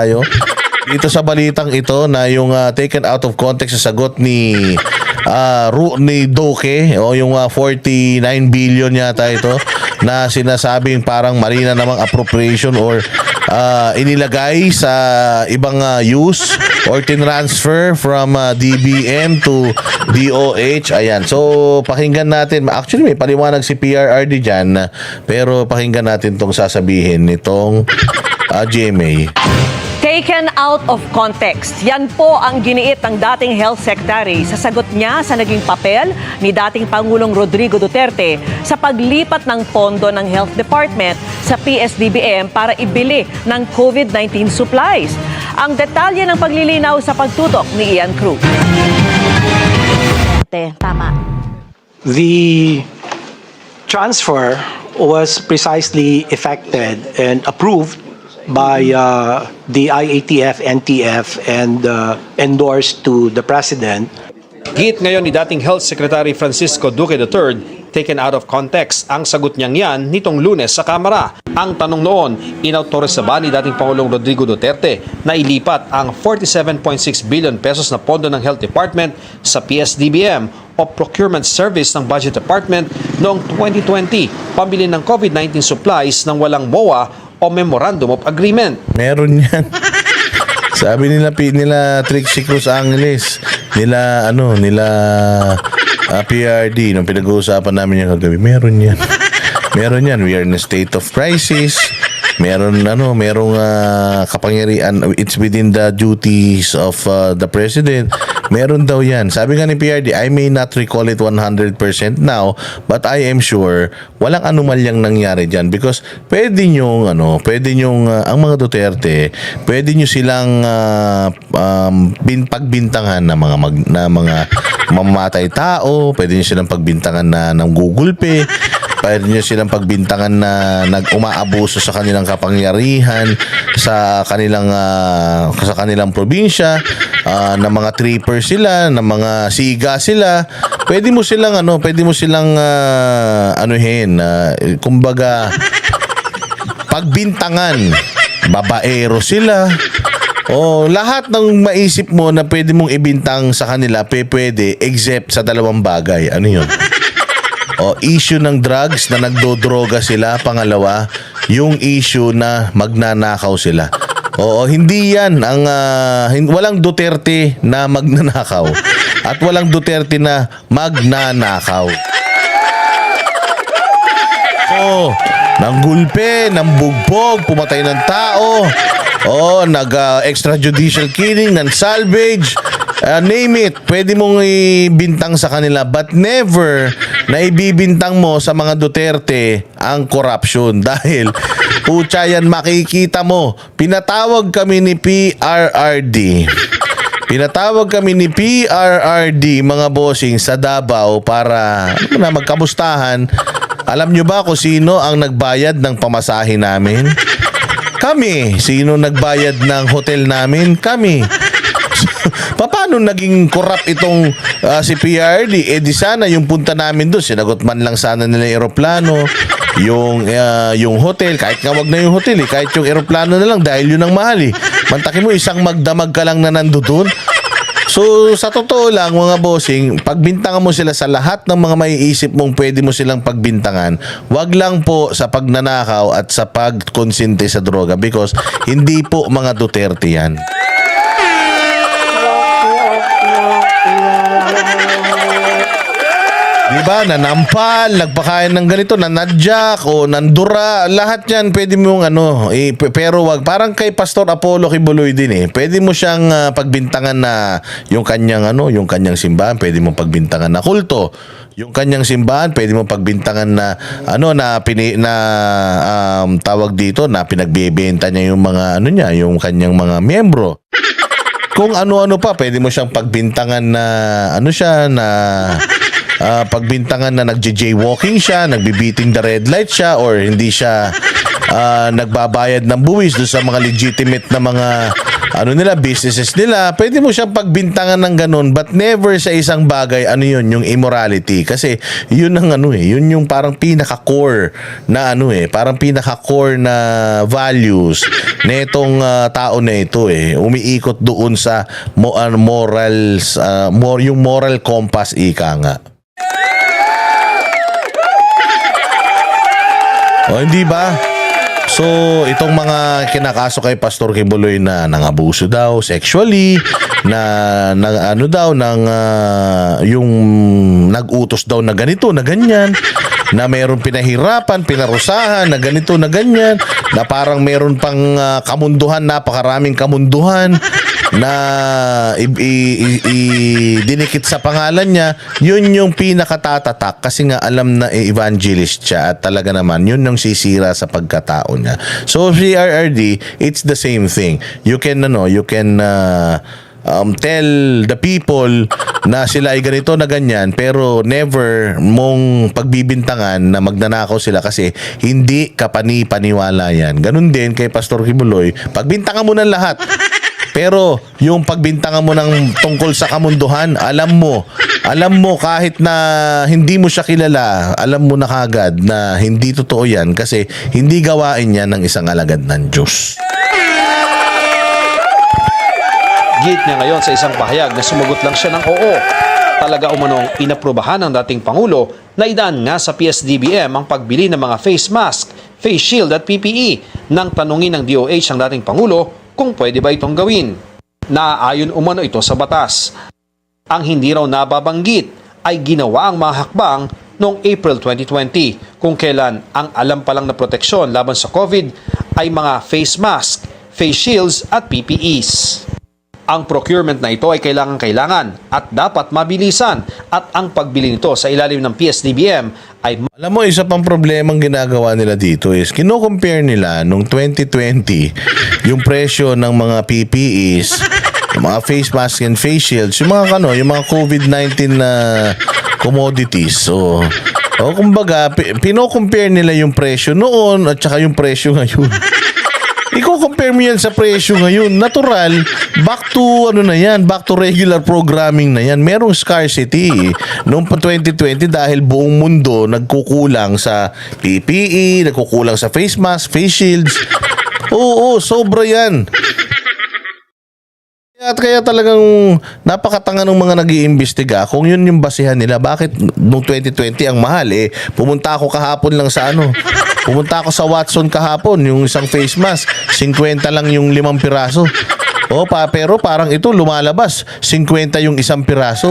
tayo dito sa balitang ito na yung taken out of context sa sagot ni ni Doke o yung 49 billion yata ito na sinasabing parang mali na namang appropriation or inilagay sa ibang use or tinransfer from DBM to DOH. Ayan. So, pakinggan natin. Actually, may paliwanag si PRRD dyan. Pero pakinggan natin tong sasabihin nitong GMA. Taken out of context. Yan po ang giniit ng dating Health Secretary sa sagot niya sa naging papel ni dating Pangulong Rodrigo Duterte sa paglipat ng pondo ng Health Department sa PSDBM para ibili ng COVID-19 supplies. Ang detalye ng paglilinaw sa pagtutok ni Ian Cruz. Tama. The transfer was precisely effected and approved by the IATF, NTF, and endorsed to the President. Giit ngayon ni dating Health Secretary Francisco Duque III, taken out of context ang sagot niyang yan nitong Lunes sa Kamara. Ang tanong noon, inautoriza ba ni dating Pangulong Rodrigo Duterte na ilipat ang 47.6 billion pesos na pondo ng Health Department sa PSDBM o Procurement Service ng Budget Department noong 2020, pambili ng COVID-19 supplies ng walang MOA o Memorandum of Agreement. Meron yan. Sabi nila Trixie Cruz Angeles, nila PRD nung pinag-uusapan namin yung kagabi. Meron yan. Meron yan. We are in a state of crisis. Merong kapangyarihan. It's within the duties of the president. Meron daw yan. Sabi nga ni PRD, I may not recall it 100% now, but I am sure walang anomalyang nangyari dyan because pwede nyong ang mga Duterte, pwede nyo silang pagbintangan na mga mamamatay tao, pwede nyo silang pagbintangan na ng Google Pay, pwede nyo silang pagbintangan na nag-umaabuso sa kanilang kapangyarihan sa kanilang probinsya, na mga tripper sila, na mga siga sila. Pwede mo silang kumbaga pagbintangan, babaero sila. O lahat ng maisip mo na pwede mong ibintang sa kanila, pwede except sa dalawang bagay. Ano 'yun? O issue ng drugs na nagdodroga sila, pangalawa, yung issue na magnanakaw sila. Oo, hindi yan ang walang Duterte na magnanakaw at walang Duterte na magnanakaw. So, nang gulpe, nang bugbog, pumatay ng tao, extrajudicial killing, ng salvage, name it, pwede mong ibintang sa kanila, but never na ibibintang mo sa mga Duterte ang corruption dahil pucha yan, makikita mo. Pinatawag kami ni PRRD, mga bossing sa Davao para magkamustahan. Alam nyo ba kung sino ang nagbayad ng pamasahe namin? Kami. Sino nagbayad ng hotel namin? Kami. Paano naging corrupt itong si PRD? Di sana yung punta namin doon, sinagot man lang sana nila yung eroplano, yung hotel, kahit nga wag na yung hotel kahit yung eroplano na lang dahil yun ang mahal Mantakin mo isang magdamag ka lang na nandoon. So sa totoo lang mga bossing, pagbintangan mo sila sa lahat ng mga maiisip mong pwede mo silang pagbintangan, wag lang po sa pagnanakaw at sa pagkonsente sa droga because hindi po mga Duterte yan. Diba? Nanampal, nagpakain ng ganito, nanadyak o nandura, lahat yan pwede mong pero wag, parang kay Pastor Apollo Kibuloy din pwede mo siyang pagbintangan na yung kanyang simbahan, pwede mo pagbintangan na kulto. Yung kanyang simbahan, pwede mo pagbintangan na tawag dito na pinagbebenta niya yung mga yung kanyang mga miyembro. Kung ano-ano pa, pwede mo siyang pagbintangan na pagbintangan na nagja-jaywalking siya, nagbibiting the red light siya, or hindi siya nagbabayad ng buwis doon sa mga legitimate na mga businesses nila. Pwede mo siyang pagbintangan ng ganun, but never sa isang bagay, yung immorality. Kasi yun ang yun yung parang pinaka-core na parang pinaka-core na values netong tao na ito umiikot doon sa morals, yung moral compass ika nga. O hindi ba? So, itong mga kinakaso kay Pastor Kibuloy na nangabuso daw sexually, yung nag-utos daw na ganito, na ganyan, na mayroon pinahirapan, pinarusahan, na ganito, na ganyan, na parang mayroon pang kamunduhan, napakaraming kamunduhan, na dinikit sa pangalan niya, yun yung pinakatatatak kasi nga alam na evangelist siya at talaga naman yun yung sisira sa pagkatao niya. So PRRD, it's the same thing. You can tell the people na sila ay ganito na ganyan pero never mong pagbibintangan na magnanakaw sila kasi hindi kapani-paniwala yan. Ganun din kay Pastor Kibuloy, pagbintangan mo ng lahat. Pero yung pagbintangan mo ng tungkol sa kamunduhan, alam mo kahit na hindi mo siya kilala, alam mo na kagad na hindi totoo yan kasi hindi gawain yan ng isang alagad ng Diyos. Git niya ngayon sa isang pahayag na sumagot lang siya ng oo. Talaga umanong inaprubahan ng dating Pangulo na idaan nga sa PSDBM ang pagbili ng mga face mask, face shield at PPE nang tanungin ng DOH ang dating Pangulo kung pwede ba itong gawin. Naaayon umano ito sa batas. Ang hindi raw nababanggit ay ginawa ang mga hakbang noong April 2020 kung kailan ang alam pa lang na proteksyon laban sa COVID ay mga face mask, face shields at PPEs. Ang procurement na ito ay kailangan at dapat mabilisan at ang pagbili nito sa ilalim ng PSDBM ay... Alam mo, isa pang problemang ginagawa nila dito is kino-compare nila nung 2020 yung presyo ng mga PPEs, yung mga face mask and face shields, yung mga COVID-19 na commodities. So, kumbaga, pino-compare nila yung presyo noon at saka yung presyo ngayon. Iko-compare mo yan sa presyo ngayon. Natural, back to regular programming na yan. Merong scarcity. Noong 2020 dahil buong mundo nagkukulang sa PPE, nagkukulang sa face mask, face shields. Oo, sobra yan. At kaya talagang napakatanga ng mga nag-iimbestiga kung yun yung basihan nila. Bakit noong 2020 ang mahal? Pumunta ako kahapon lang sa Pumunta ako sa Watson kahapon, yung isang face mask, 50 lang yung 5 piraso. Pero parang ito lumalabas, 50 yung isang piraso.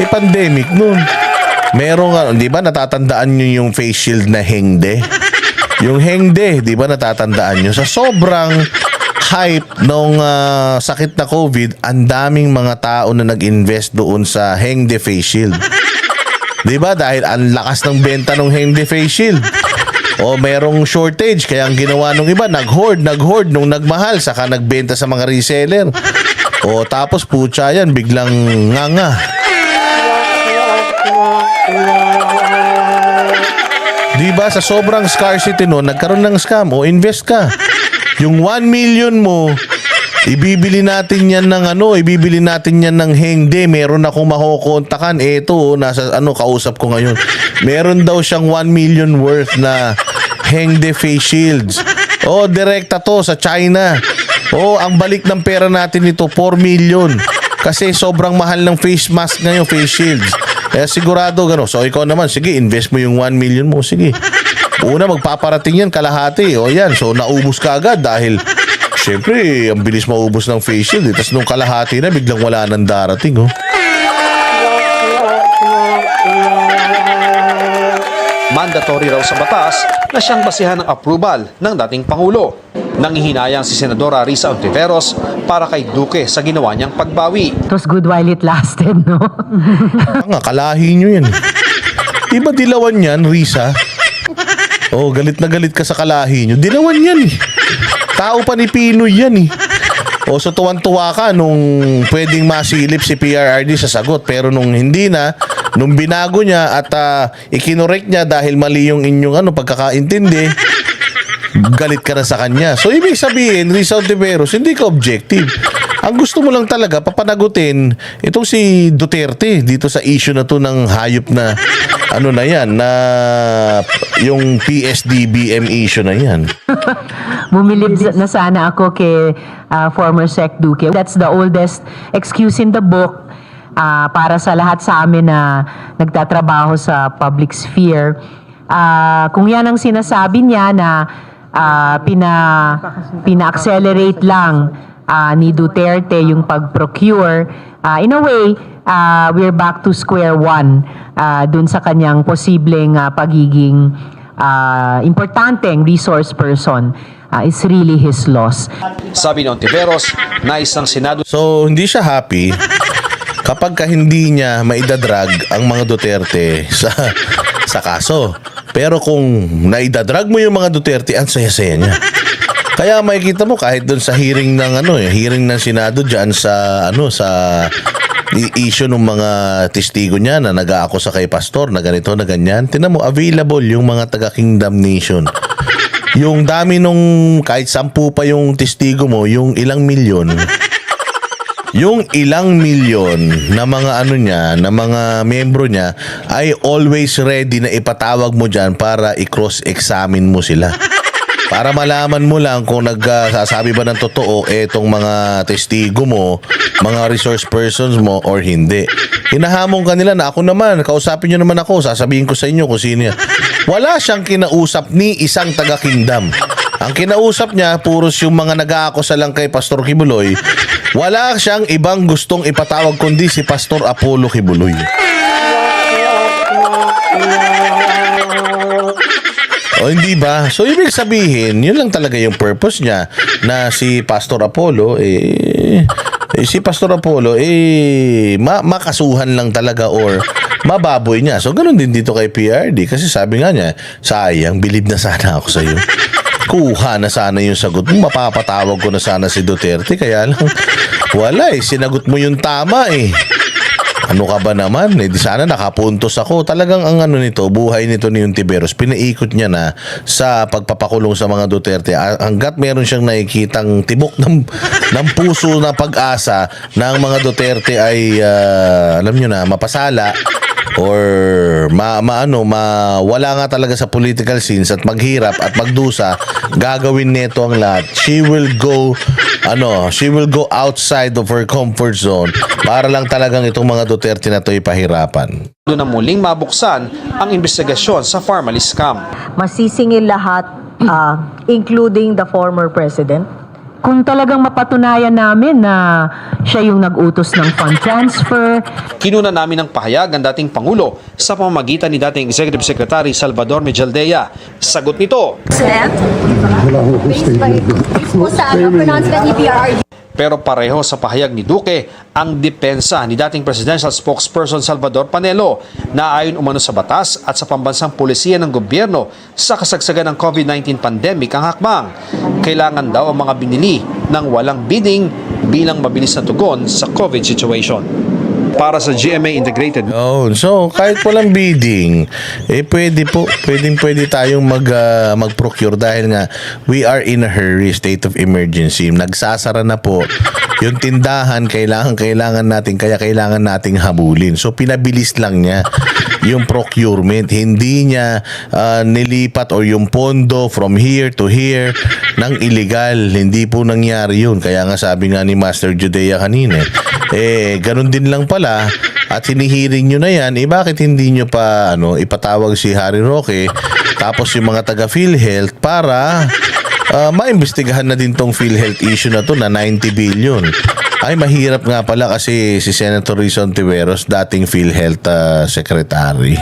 Pandemic nun. Merong, di ba natatandaan nyo yung face shield na Hengde? Yung Hengde, di ba natatandaan nyo? Sa sobrang hype nung sakit na COVID, ang daming mga tao na nag-invest doon sa Hengde face shield. Diba? Dahil ang lakas ng benta ng Hengde face shield. Merong shortage kaya ang ginawa nung iba, nag-hoard nung nagmahal saka nagbenta sa mga reseller. Tapos putya yan, biglang nganga. Diba? Sa sobrang scarcity noon, nagkaroon ng scam. Invest ka. Yung 1 million mo, ibibili natin yan ng Hengde. Meron akong makukontakan. Ito, nasa kausap ko ngayon. Meron daw siyang 1 million worth na Hengde face shields. Direkta to sa China. Ang balik ng pera natin nito, 4 million. Kasi sobrang mahal ng face mask ngayon, face shields. Kaya sigurado gano'n. So ikaw naman, sige, invest mo yung 1 million mo. Sige. Una, magpaparating yan, kalahati. Yan. So naubos ka agad dahil siyempre, ang bilis maubos ng face shield. Tapos nung kalahati na, biglang wala nang darating. Mandatory raw sa batas na siyang basihan ng approval ng dating Pangulo. Nanghihinayang si Senadora Risa Ontiveros para kay Duque sa ginawa niyang pagbawi. It was good while it lasted, no? Kalahi nyo yan. Diba dilawan yan, Risa? Galit na galit ka sa kalahi nyo. Dilawan yan Tao pa ni Pinoy yan so tuwan-tuwa ka nung pwedeng masilip si PRRD sa sagot. Pero nung hindi na, nung binago niya at ikinorek niya dahil mali yung inyong pagkakaintindi, galit ka na sa kanya. So, ibig sabihin, Risa Ontiveros, hindi ka objective. Ang gusto mo lang talaga, papanagutin itong si Duterte dito sa issue na to ng hayop na, ano na yan, na yung PSDBM issue na yan. Bumilib na sana ako kay former Sec Duque. That's the oldest excuse in the book para sa lahat sa amin na nagtatrabaho sa public sphere. Kung yan ang sinasabi niya na pina-accelerate lang ni Duterte yung pag-procure, in a way, we're back to square one dun sa kanyang posibleng pagiging importanteng resource person. Is really his loss. Sabi ni Ontiveros, nais ng Senado So, hindi siya happy kapag ka hindi niya maidadrag ang mga Duterte sa kaso. Pero kung naidadrag mo yung mga Duterte, ang saya-saya niya. Kaya makikita mo kahit doon sa hearing ng hearing ng Senado diyan sa issue ng mga testigo niya na nag-aakusa kay pastor na ganito na ganyan. Tingnan mo, available yung mga taga-Kingdom Nation. Yung dami nung kahit 10 pa yung testigo mo, yung ilang milyon na mga na mga membro niya ay always ready na ipatawag mo diyan para i-cross-examine mo sila. Para malaman mo lang kung nagsasabi ba ng totoo etong mga testigo mo, mga resource persons mo or hindi. Hinahamon ka nila na ako naman, kausapin nyo naman ako, sasabihin ko sa inyo kung sino yan. Wala siyang kinausap ni isang taga-Kingdom. Ang kinausap niya, puros yung mga nag-aakusa lang kay Pastor Kibuloy. Wala siyang ibang gustong ipatawag kundi si Pastor Apollo Kibuloy. O hindi ba? So ibig sabihin, yun lang talaga yung purpose niya na si Pastor Apollo makasuhan lang talaga or mababoy niya. So ganun din dito kay PRD kasi sabi nga niya, sayang, bilib na sana ako sa iyo. Kuha na sana yung sagot mo, mapapatawag ko na sana si Duterte, kaya lang wala sinagot mo yung tama Ano ka ba naman? Di sana nakapuntos ako. Talagang ang buhay nito ni Ontiveros, pinaikot niya na sa pagpapakulong sa mga Duterte. Hanggat meron siyang nakikitang tibok ng puso na pag-asa na ang mga Duterte ay, alam nyo na, mapasala or wala nga talaga sa political scenes at maghirap at magdusa, gagawin nito ang lahat. She will go outside of her comfort zone para lang talagang itong mga Duterte na to ipahirapan. na muling mabuksan ang investigasyon sa Pharmaly scam. Masisingil lahat, including the former president? Kung talagang mapatunayan namin na siya yung nag-utos ng fund transfer, Kinuna namin ng pahayag ang dating Pangulo sa pamamagitan ni dating Executive Secretary Salvador Mejaldea. Sagot nito, President, based by po sa pronouncement ni PRRD. pero pareho sa pahayag ni Duque ang depensa ni dating Presidential Spokesperson Salvador Panelo na ayon umano sa batas at sa pambansang pulisiya ng gobyerno sa kasagsagan ng COVID-19 pandemic ang hakbang. Kailangan daw ang mga binili ng walang bidding bilang mabilis na tugon sa COVID situation. Para sa GMA Integrated So kahit walang bidding, pwede tayong mag-procure dahil nga we are in a hurry, state of emergency. Nagsasara na po yung tindahan, kailangan natin, kaya kailangan nating habulin. So pinabilis lang niya yung procurement, hindi niya nilipat or yung pondo from here to here ng illegal. Hindi po nangyari yun. Kaya nga sabi nga ni Master Judea kanina, ganun din lang pala at hinihiring nyo na yan, bakit hindi nyo pa ipatawag si Harry Roque tapos yung mga taga PhilHealth para maimbestigahan na din tong PhilHealth issue na to na 90 billion. Ay mahirap nga pala kasi si Senator Risa Ontiveros, dating PhilHealth Secretary.